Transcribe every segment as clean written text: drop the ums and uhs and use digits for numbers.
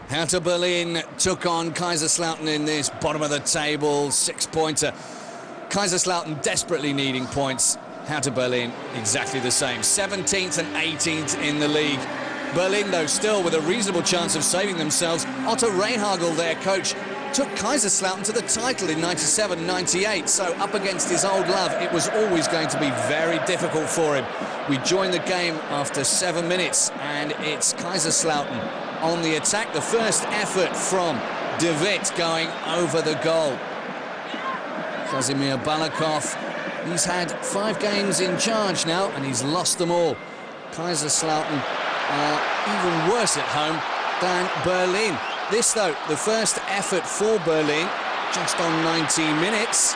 Hertha Berlin took on Kaiserslautern in this bottom of the table 6-pointer. Kaiserslautern desperately needing points. Hertha Berlin exactly the same. 17th and 18th in the league. Berlin, though, still with a reasonable chance of saving themselves. Otto Rehhagel, their coach, took Kaiserslautern to the title in 97-98. So up against his old love, it was always going to be very difficult for him. We joined the game after 7 minutes, and it's Kaiserslautern on the attack. The first effort from De Witt going over the goal. Kazimir Balakov, he's had 5 games in charge now, and he's lost them all. Kaiserslautern are even worse at home than Berlin. This, though, the first effort for Berlin, just on 19 minutes.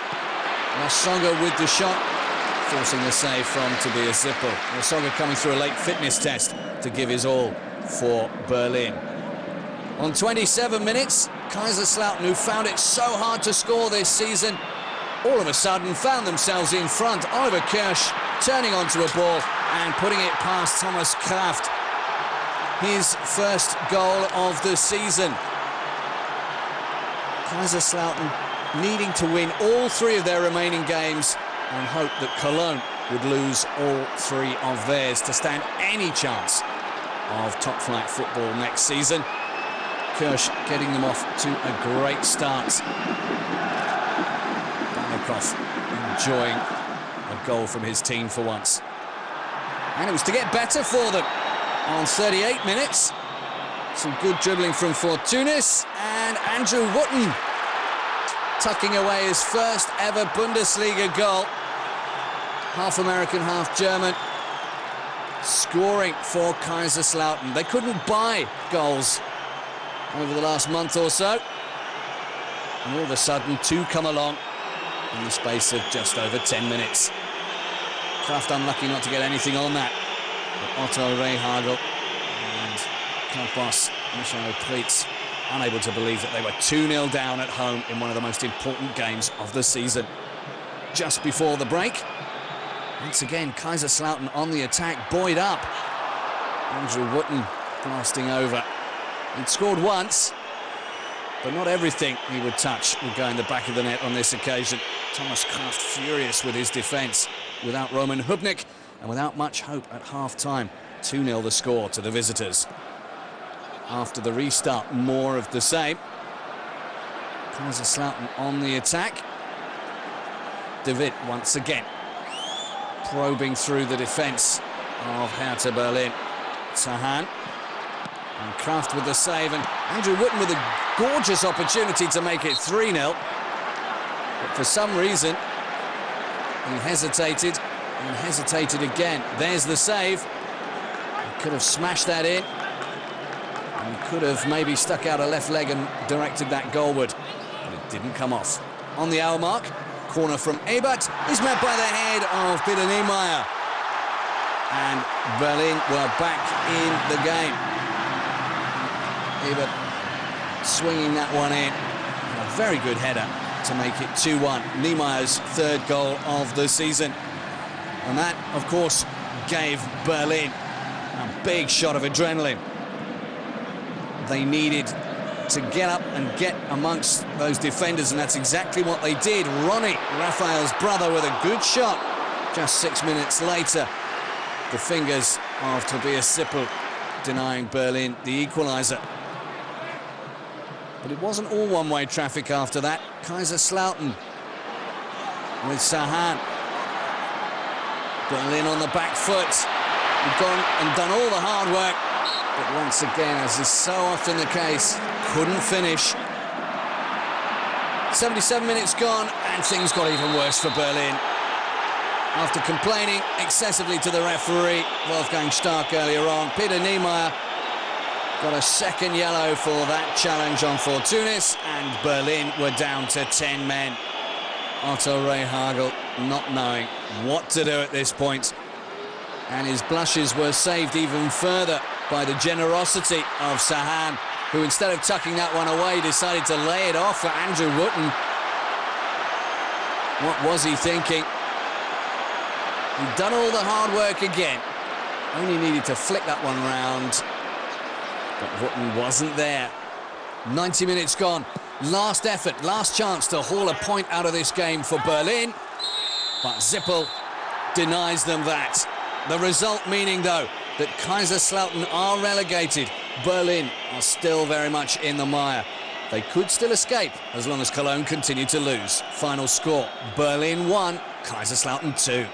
Lasogga with the shot, forcing the save from Tobias Zippel. Lasogga coming through a late fitness test to give his all for Berlin. On 27 minutes, Kaiserslautern, who found it so hard to score this season, all of a sudden found themselves in front. Oliver Kirsch turning onto a ball and putting it past Thomas Kraft. His first goal of the season. Kaiserslautern needing to win all 3 of their remaining games and hope that Cologne would lose all 3 of theirs to stand any chance of top-flight football next season. Kirsch getting them off to a great start. Balakov enjoying a goal from his team for once. And it was to get better for them. On 38 minutes, some good dribbling from Fortounis, and Andrew Wooten tucking away his first ever Bundesliga goal. Half American, half German, scoring for Kaiserslautern. They couldn't buy goals over the last month or so, and all of a sudden 2 come along in the space of just over 10 minutes. Kraft unlucky not to get anything on that. But Otto Rehhagel and Campos Michel Pritz unable to believe that they were 2-0 down at home in one of the most important games of the season. Just before the break, once again Kaiserslautern on the attack, buoyed up. Andrew Wooten blasting over. He'd scored once, but not everything he would touch would go in the back of the net on this occasion. Thomas Kraft furious with his defence without Roman Hubnik, and without much hope at half-time. 2-0 the score to the visitors. After the restart, more of the same. Kaiserslautern on the attack. De Witt once again probing through the defence of Hertha Berlin. Sahan and Kraft with the save, and Andrew Wooten with a gorgeous opportunity to make it 3-0. But for some reason, he hesitated and hesitated again. There's the save. He could have smashed that in. And he could have maybe stuck out a left leg and directed that goalward. But it didn't come off. On the hour mark, corner from Ebert is met by the head of Peter Niemeyer. And Berlin were back in the game. Ebert swinging that one in. A very good header to make it 2-1. Niemeyer's 3rd goal of the season. And that, of course, gave Berlin a big shot of adrenaline. They needed to get up and get amongst those defenders, and that's exactly what they did. Ronnie, Raphael's brother, with a good shot. Just 6 minutes later, the fingers of Tobias Zippel denying Berlin the equaliser. But it wasn't all one-way traffic after that. Kaiserslautern with Sahan. Berlin on the back foot. We've gone and done all the hard work, but once again, as is so often the case, couldn't finish. 77 minutes gone, and things got even worse for Berlin. After complaining excessively to the referee, Wolfgang Stark, earlier on, Peter Niemeyer got a 2nd yellow for that challenge on Fortounis, and Berlin were down to 10 men. Otto Rehhagel not knowing what to do at this point, and his blushes were saved even further by the generosity of Sahan, who instead of tucking that one away decided to lay it off for Andrew Wooten. What was he thinking? He'd done all the hard work again, only needed to flick that one round, but Wooten wasn't there. 90 minutes gone. Last effort, last chance to haul a point out of this game for Berlin. But Zippel denies them that. The result meaning, though, that Kaiserslautern are relegated. Berlin are still very much in the mire. They could still escape as long as Cologne continue to lose. Final score, Berlin 1, Kaiserslautern 2.